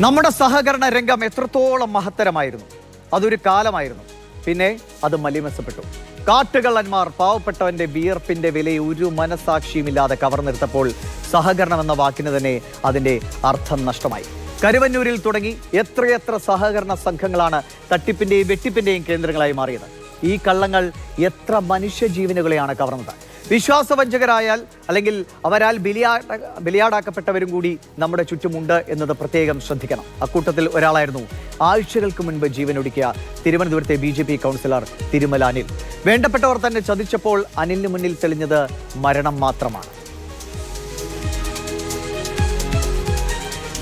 നമ്മുടെ സഹകരണ രംഗം എത്രത്തോളം മഹത്തരമായിരുന്നു. അതൊരു കാലമായിരുന്നു. പിന്നെ അത് മലിമസപ്പെട്ടു. കാട്ടുകള്ളന്മാർ പാവപ്പെട്ടവന്റെ വിയർപ്പിന്റെ വിലയെ ഒരു മനസാക്ഷിയുമില്ലാതെ കവർന്നെടുത്തപ്പോൾ സഹകരണം എന്ന വാക്കിന് തന്നെ അതിന്റെ അർത്ഥം നഷ്ടമായി. കരുവന്നൂരിൽ തുടങ്ങി എത്രയെത്ര സഹകരണ സംഘങ്ങളാണ് തട്ടിപ്പിന്റെയും വെട്ടിപ്പിന്റെയും കേന്ദ്രങ്ങളായി മാറിയത്. ഈ കള്ളങ്ങൾ എത്ര മനുഷ്യജീവനുകളെയാണ് കവർന്നത്. വിശ്വാസവഞ്ചകരായാൽ അല്ലെങ്കിൽ അവരാൽ ബലിയാടാക്കപ്പെട്ടവരും കൂടി നമ്മുടെ ചുറ്റുമുണ്ട് എന്നത് പ്രത്യേകം ശ്രദ്ധിക്കണം. അക്കൂട്ടത്തിൽ ഒരാളായിരുന്നു ആഴ്ചകൾക്ക് മുൻപ് ജീവനൊടുക്കിയ തിരുവനന്തപുരത്തെ BJP കൗൺസിലർ തിരുമല അനിൽ. വേണ്ടപ്പെട്ടവർ തന്നെ ചതിച്ചപ്പോൾ അനിലിന് മുന്നിൽ തെളിഞ്ഞത് മരണം മാത്രമാണ്.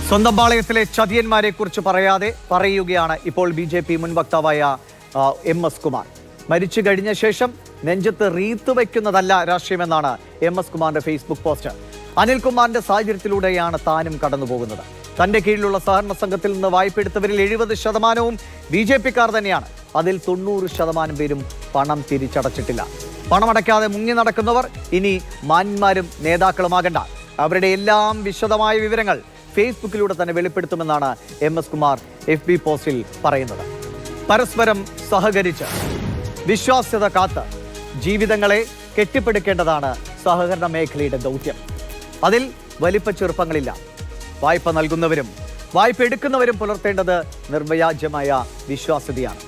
സ്വന്തം പാളയത്തിലെ ചതിയന്മാരെ കുറിച്ച് പറയാതെ പറയുകയാണ് ഇപ്പോൾ BJP മുൻ വക്താവായ MS കുമാർ. മരിച്ചു കഴിഞ്ഞ ശേഷം നെഞ്ചത്ത് റീത്ത് വയ്ക്കുന്നതല്ല രാഷ്ട്രീയമെന്നാണ് MS കുമാറിന്റെ ഫേസ്ബുക്ക് പോസ്റ്റ്. അനിൽകുമാറിന്റെ സാഹചര്യത്തിലൂടെയാണ് താനും കടന്നുപോകുന്നത്. തന്റെ കീഴിലുള്ള സഹകരണ സംഘത്തിൽ നിന്ന് വായ്പ എടുത്തവരിൽ 70% BJP-ക്കാർ തന്നെയാണ്. അതിൽ 90% പേരും പണം തിരിച്ചടച്ചിട്ടില്ല. പണമടയ്ക്കാതെ മുങ്ങി നടക്കുന്നവർ ഇനി മാന്യന്മാരും നേതാക്കളുമാകണ്ട. അവരുടെ എല്ലാം വിശദമായ വിവരങ്ങൾ ഫേസ്ബുക്കിലൂടെ തന്നെ വെളിപ്പെടുത്തുമെന്നാണ് MS കുമാർ FB പോസ്റ്റിൽ പറയുന്നത്. പരസ്പരം സഹകരിച്ച് വിശ്വാസ്യത കാത്ത് ജീവിതങ്ങളെ കെട്ടിപ്പടുക്കേണ്ടതാണ് സഹകരണ മേഖലയുടെ ദൗത്യം. അതിൽ വലിപ്പ ചെറുപ്പങ്ങളില്ല. വായ്പ നൽകുന്നവരും വായ്പ എടുക്കുന്നവരും പുലർത്തേണ്ടത് നിർവ്യാജ്യമായ വിശ്വാസ്യതയാണ്.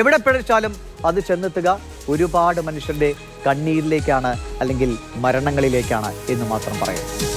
എവിടെ പിഴച്ചാലും അത് ചെന്നെത്തുക ഒരുപാട് മനുഷ്യരുടെ കണ്ണീരിലേക്കാണ്, അല്ലെങ്കിൽ മരണങ്ങളിലേക്കാണ് എന്ന് മാത്രം പറയാം.